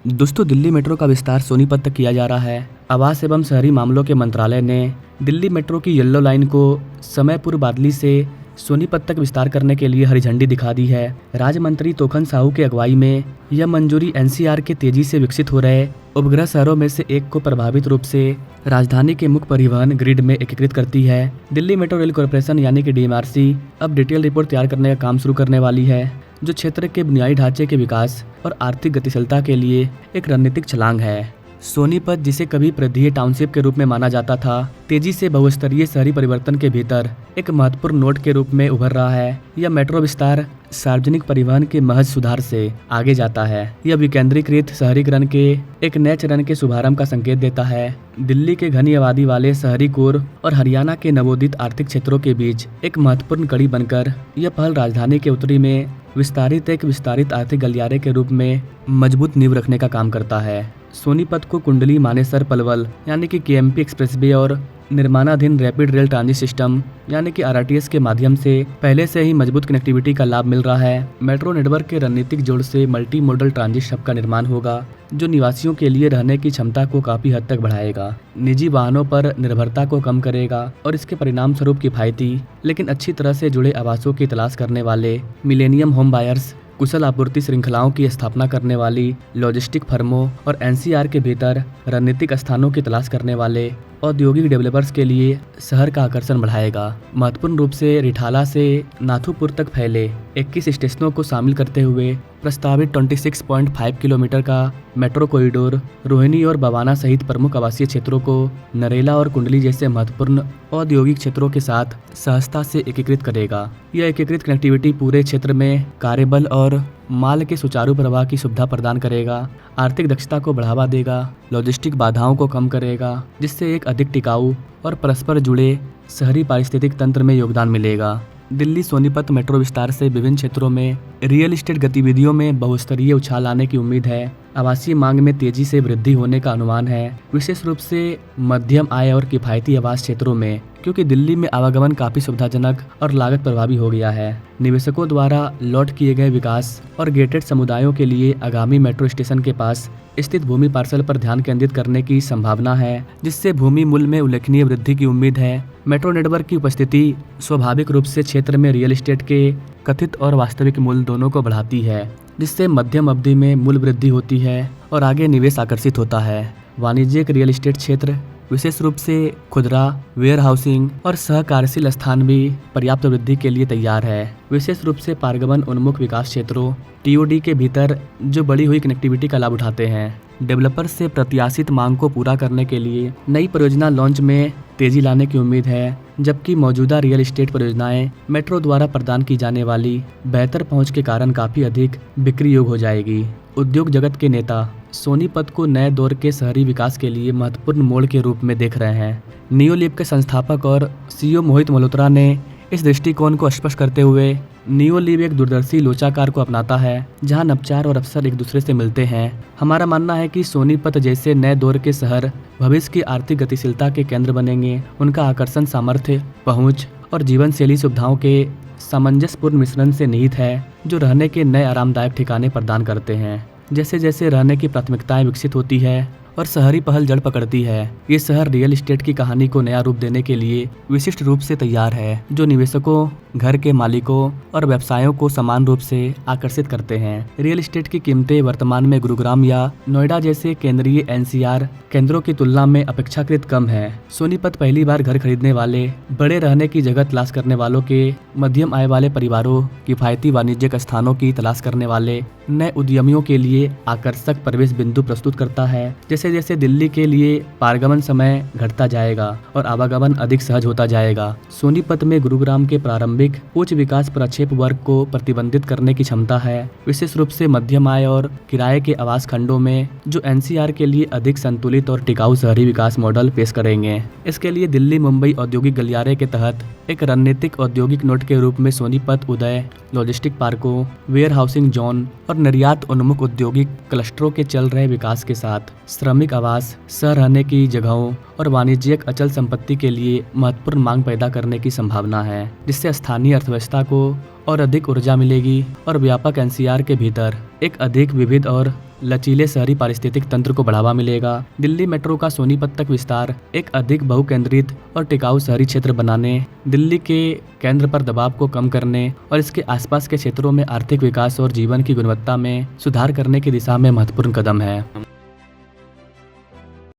दोस्तों, दिल्ली मेट्रो का विस्तार सोनीपत तक किया जा रहा है। आवास एवं शहरी मामलों के मंत्रालय ने दिल्ली मेट्रो की येलो लाइन को समय पूर्व बादली से सोनीपत तक विस्तार करने के लिए हरी झंडी दिखा दी है। राज्य मंत्री तोखन साहू की अगुवाई में यह मंजूरी एनसीआर के तेजी से विकसित हो रहे उपग्रह शहरों में से एक को प्रभावित रूप से राजधानी के मुख्य परिवहन ग्रिड में एकीकृत करती है। दिल्ली मेट्रो रेल कॉरपोरेशन यानी कि डीएमआरसी अब डिटेल रिपोर्ट तैयार करने का काम शुरू करने वाली है, जो क्षेत्र के बुनियादी ढांचे के विकास और आर्थिक गतिशीलता के लिए एक रणनीतिक छलांग है। सोनीपत, जिसे कभी प्रदेय टाउनशिप के रूप में माना जाता था, तेजी से बहुस्तरीय शहरी परिवर्तन के भीतर एक महत्वपूर्ण नोड के रूप में उभर रहा है। यह मेट्रो विस्तार सार्वजनिक परिवहन के महज सुधार से आगे जाता है। यह विकेंद्रीकृत शहरीकरण के एक नए चरण के शुभारंभ का संकेत देता है। दिल्ली के घनी आबादी वाले शहरी कोर और हरियाणा के नवोदित आर्थिक क्षेत्रों के बीच एक महत्वपूर्ण कड़ी बनकर यह पहल राजधानी के उत्तरी में विस्तारित आर्थिक गलियारे के रूप में मजबूत नींव रखने का काम करता है। सोनीपत को कुंडली मानेसर पलवल यानी कि केएमपी एक्सप्रेसवे और निर्माणाधीन रैपिड रेल ट्रांजिट सिस्टम यानी कि आरटीएस के माध्यम से पहले से ही मजबूत कनेक्टिविटी का लाभ मिल रहा है। मेट्रो नेटवर्क के रणनीतिक जोड़ से मल्टी मोडल ट्रांजिट हब का निर्माण होगा, जो निवासियों के लिए रहने की क्षमता को काफी हद तक बढ़ाएगा, निजी वाहनों पर निर्भरता को कम करेगा और इसके परिणाम स्वरूप किफायती लेकिन अच्छी तरह से जुड़े आवासों की तलाश करने वाले मिलेनियम होम बायर्स, कुशल आपूर्ति श्रृंखलाओं की स्थापना करने वाली लॉजिस्टिक फर्मों और एनसीआर के भीतर रणनीतिक स्थानों की तलाश करने वाले औद्योगिक डेवलपर्स के लिए शहर का आकर्षण बढ़ाएगा। महत्वपूर्ण रूप से रिठाला से नाथुपुर तक फैले 21 स्टेशनों को शामिल करते हुए प्रस्तावित 26.5 किलोमीटर का मेट्रो कॉरिडोर रोहिणी और बवाना सहित प्रमुख आवासीय क्षेत्रों को नरेला और कुंडली जैसे महत्वपूर्ण औद्योगिक क्षेत्रों के साथ सहजता से एकीकृत करेगा। यह एकीकृत कनेक्टिविटी पूरे क्षेत्र में कार्यबल और माल के सुचारू प्रवाह की सुविधा प्रदान करेगा, आर्थिक दक्षता को बढ़ावा देगा, लॉजिस्टिक बाधाओं को कम करेगा, जिससे एक अधिक टिकाऊ और परस्पर जुड़े शहरी पारिस्थितिक तंत्र में योगदान मिलेगा। दिल्ली सोनीपत मेट्रो विस्तार से विभिन्न क्षेत्रों में रियल एस्टेट गतिविधियों में बहुस्तरीय उछाल आने की उम्मीद है। आवासीय मांग में तेजी से वृद्धि होने का अनुमान है, विशेष रूप से मध्यम आय और किफायती आवास क्षेत्रों में, क्योंकि दिल्ली में आवागमन काफी सुविधाजनक और लागत प्रभावी हो गया है। निवेशकों द्वारा लॉट किए गए विकास और गेटेड समुदायों के लिए आगामी मेट्रो स्टेशन के पास स्थित भूमि पार्सल पर ध्यान केंद्रित करने की संभावना है, जिससे भूमि मूल्य में उल्लेखनीय वृद्धि की उम्मीद है। मेट्रो नेटवर्क की उपस्थिति स्वाभाविक रूप से क्षेत्र में रियल एस्टेट के कथित और वास्तविक मूल्य दोनों को बढ़ाती है, जिससे मध्यम अवधि में मूल्य वृद्धि होती है और आगे निवेश आकर्षित होता है। वाणिज्यिक रियल एस्टेट क्षेत्र विशेष रूप से खुदरा, वेयर हाउसिंग और सहकार्यशील स्थान भी पर्याप्त वृद्धि के लिए तैयार है, विशेष रूप से पारगमन उन्मुख विकास क्षेत्रों टीओडी के भीतर जो बढ़ी हुई कनेक्टिविटी का लाभ उठाते हैं। डेवलपर से प्रत्याशित मांग को पूरा करने के लिए नई परियोजना लॉन्च में तेजी लाने की उम्मीद है, जबकि मौजूदा रियल एस्टेट परियोजनाएं मेट्रो द्वारा प्रदान की जाने वाली बेहतर पहुंच के कारण काफी अधिक बिक्री योग्य हो जाएगी। उद्योग जगत के नेता सोनीपत को नए दौर के शहरी विकास के लिए महत्वपूर्ण मोड़ के रूप में देख रहे हैं। नियोलिप के संस्थापक और सीईओ मोहित मल्होत्रा ने इस दृष्टिकोण को स्पष्ट करते हुए नियोलिप एक दूरदर्शी लोचाकार को अपनाता है, जहां नवाचार और अवसर एक दूसरे से मिलते हैं। हमारा मानना है कि सोनीपत जैसे नए दौर के शहर भविष्य की आर्थिक गतिशीलता के केंद्र बनेंगे। उनका आकर्षण सामर्थ्य, पहुंच और जीवन शैली सुविधाओं के सामंजस्यपूर्ण मिश्रण से निहित है, जो रहने के नए आरामदायक ठिकाने प्रदान करते हैं। जैसे जैसे रहने की प्राथमिकताएं विकसित होती है और शहरी पहल जड़ पकड़ती है, ये शहर रियल एस्टेट की कहानी को नया रूप देने के लिए विशिष्ट रूप से तैयार है, जो निवेशकों, घर के मालिकों और व्यवसायों को समान रूप से आकर्षित करते हैं। रियल एस्टेट की कीमतें वर्तमान में गुरुग्राम या नोएडा जैसे केंद्रीय एनसीआर केंद्रों की तुलना में अपेक्षाकृत कम है। सोनीपत पहली बार घर खरीदने वाले, बड़े रहने की जगह तलाश करने वालों के, मध्यम आय वाले परिवारों, किफायती वाणिज्यिक स्थानों की तलाश करने वाले नए उद्यमियों के लिए आकर्षक प्रवेश बिंदु प्रस्तुत करता है। जैसे जैसे दिल्ली के लिए पारगमन समय घटता जाएगा और आवागमन अधिक सहज होता जाएगा, सोनीपत में गुरुग्राम के प्रारंभिक उच्च विकास प्रक्षेप वर्ग को प्रतिबंधित करने की क्षमता है, विशेष रूप से मध्यम आय और किराए के आवास खंडों में, जो एनसीआर के लिए अधिक संतुलित और टिकाऊ शहरी विकास मॉडल पेश करेंगे। इसके लिए दिल्ली मुंबई औद्योगिक गलियारे के तहत एक रणनीतिक औद्योगिक नोड के रूप में सोनीपत उदय, लॉजिस्टिक पार्कों, वेयर हाउसिंग जोन और निर्यात उन्मुख औद्योगिक क्लस्टरों के चल रहे विकास के साथ श्रमिक आवास, सह रहने की जगहों और वाणिज्यिक अचल संपत्ति के लिए महत्वपूर्ण मांग पैदा करने की संभावना है, जिससे स्थानीय अर्थव्यवस्था को और अधिक ऊर्जा मिलेगी और व्यापक एनसीआर के भीतर एक अधिक विविध और लचीले शहरी पारिस्थितिक तंत्र को बढ़ावा मिलेगा। दिल्ली मेट्रो का सोनीपत तक विस्तार एक अधिक बहुकेंद्रित और टिकाऊ शहरी क्षेत्र बनाने, दिल्ली के केंद्र पर दबाव को कम करने और इसके आसपास के क्षेत्रों में आर्थिक विकास और जीवन की गुणवत्ता में सुधार करने की दिशा में महत्वपूर्ण कदम है।